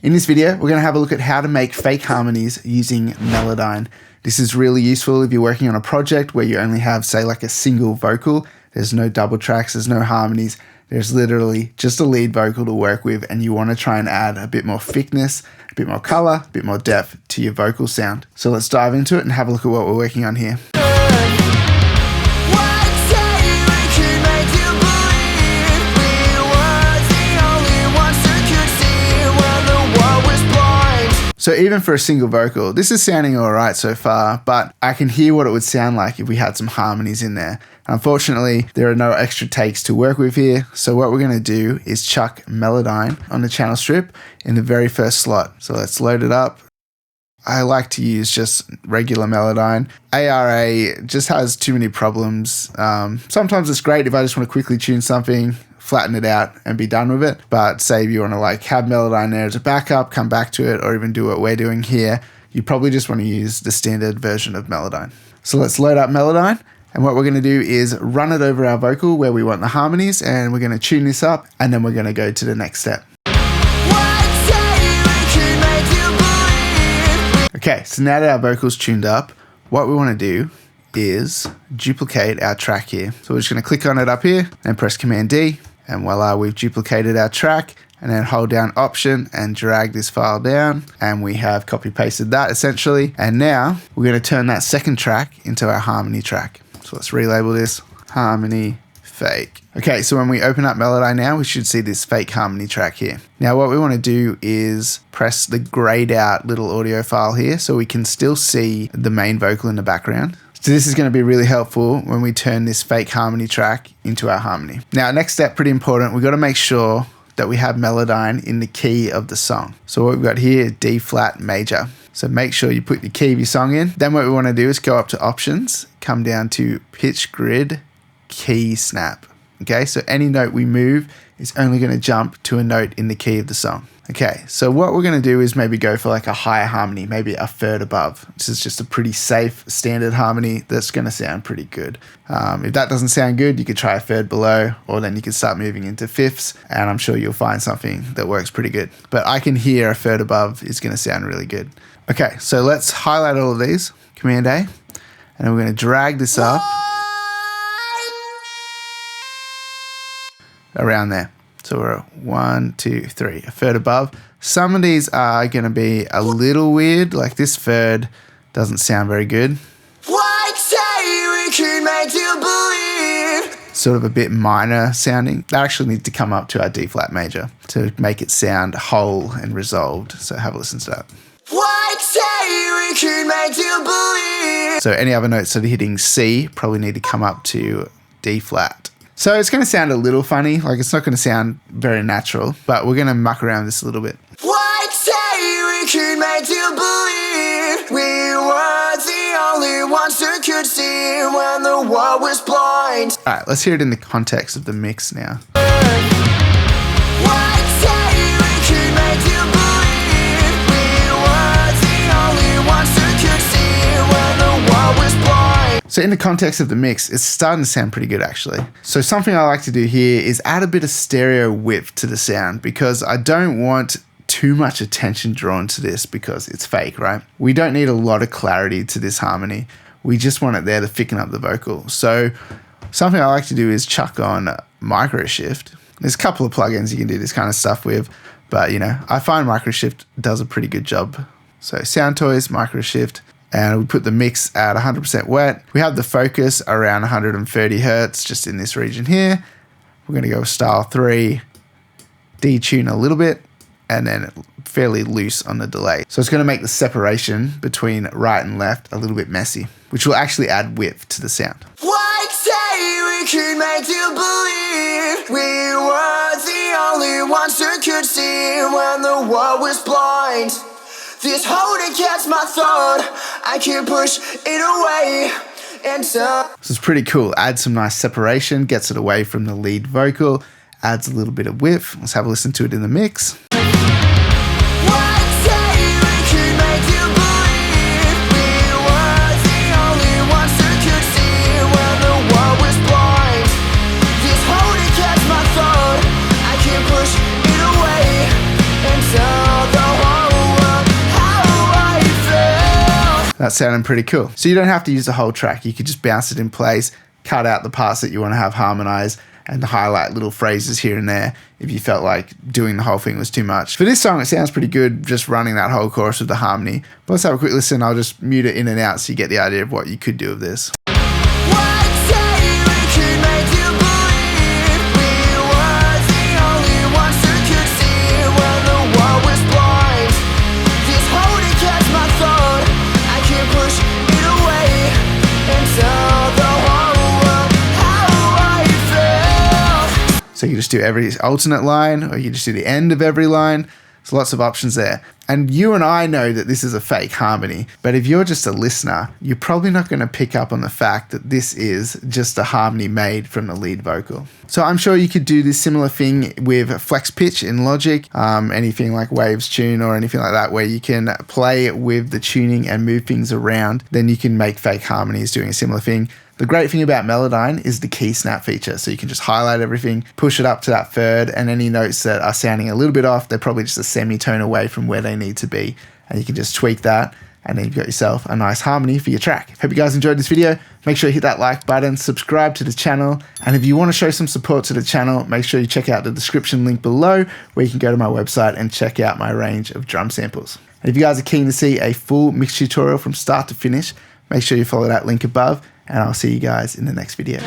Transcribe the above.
In this video, we're going to have a look at how to make fake harmonies using Melodyne. This is really useful if you're working on a project where you only have, say, like a single vocal. There's no double tracks, there's no harmonies. There's literally just a lead vocal to work with, and you want to try and add a bit more thickness, a bit more color, a bit more depth to your vocal sound. So let's dive into it and have a look at what we're working on here. So even for a single vocal, this is sounding all right so far, but I can hear what it would sound like if we had some harmonies in there. Unfortunately, there are no extra takes to work with here. So what we're going to do is chuck Melodyne on the channel strip in the very first slot. So let's load it up. I like to use just regular Melodyne. ARA just has too many problems. Sometimes it's great if I just want to quickly tune something, flatten it out and be done with it. But say if you want to like have Melodyne there as a backup, come back to it, or even do what we're doing here, you probably just want to use the standard version of Melodyne. So let's load up Melodyne. And what we're going to do is run it over our vocal where we want the harmonies, and we're going to tune this up, and then we're going to go to the next step. Okay, so now that our vocal's tuned up, what we want to do is duplicate our track here. So we're just going to click on it up here and press Command D, and voila, we've duplicated our track, and then hold down Option and drag this file down, and we have copy pasted that essentially. And now we're going to turn that second track into our harmony track. So let's relabel this harmony fake. Okay, so when we open up Melodyne now, we should see this fake harmony track here. Now what we want to do is press the grayed out little audio file here so we can still see the main vocal in the background. So this is going to be really helpful when we turn this fake harmony track into our harmony. Now next step, pretty important, we've got to make sure that we have Melodyne in the key of the song. So what we've got here is D flat major. So make sure you put the key of your song in. Then what we want to do is go up to Options, come down to Pitch Grid, Key Snap. Okay, so any note we move is only going to jump to a note in the key of the song. Okay, so what we're going to do is maybe go for like a higher harmony, maybe a third above. This is just a pretty safe standard harmony that's going to sound pretty good. If that doesn't sound good, you could try a third below, or then you could start moving into fifths, and I'm sure you'll find something that works pretty good. But I can hear a third above is going to sound really good. Okay, so let's highlight all of these, Command A, and then we're going to drag this up around there. So we're at 1, 2, 3, a third above. Some of these are going to be a little weird, like this third doesn't sound very good. Sort of a bit minor sounding. That actually needs to come up to our D flat major to make it sound whole and resolved. So have a listen to that. So any other notes that are hitting C probably need to come up to D flat. So it's going to sound a little funny, like it's not going to sound very natural, but we're going to muck around this a little bit. Alright, let's hear it in the context of the mix now. So in the context of the mix, it's starting to sound pretty good actually. So something I like to do here is add a bit of stereo width to the sound, because I don't want too much attention drawn to this because it's fake, right? We don't need a lot of clarity to this harmony. We just want it there to thicken up the vocal. So something I like to do is chuck on micro shift. There's a couple of plugins you can do this kind of stuff with, but you know, I find micro shift does a pretty good job. So Sound Toys, micro shift. And we put the mix at 100% wet. We have the focus around 130 Hertz just in this region here. We're going to go with style 3, detune a little bit, and then fairly loose on the delay. So it's going to make the separation between right and left a little bit messy, which will actually add width to the sound. Could make you believe we were the only ones who could see when the world was blind. This hold against my throat, I can't push it away. And so this is pretty cool. Adds some nice separation, gets it away from the lead vocal, adds a little bit of width. Let's have a listen to it in the mix. Push it away until the That's sounding pretty cool. So you don't have to use the whole track. You could just bounce it in place, cut out the parts that you want to have harmonized, and highlight little phrases here and there if you felt like doing the whole thing was too much. For this song, it sounds pretty good just running that whole chorus with the harmony. But let's have a quick listen. I'll just mute it in and out so you get the idea of what you could do with this. So you just do every alternate line, or you just do the end of every line. There's lots of options there. And you and I know that this is a fake harmony, but if you're just a listener, you're probably not going to pick up on the fact that this is just a harmony made from the lead vocal. So I'm sure you could do this similar thing with flex pitch in Logic, anything like Waves Tune or anything like that, where you can play with the tuning and move things around. Then you can make fake harmonies doing a similar thing. The great thing about Melodyne is the key snap feature. So you can just highlight everything, push it up to that third, and any notes that are sounding a little bit off, they're probably just a semitone away from where they need to be. And you can just tweak that, and then you've got yourself a nice harmony for your track. Hope you guys enjoyed this video. Make sure you hit that like button, subscribe to the channel, and if you want to show some support to the channel, make sure you check out the description link below, where you can go to my website and check out my range of drum samples. And if you guys are keen to see a full mix tutorial from start to finish, make sure you follow that link above, and I'll see you guys in the next video.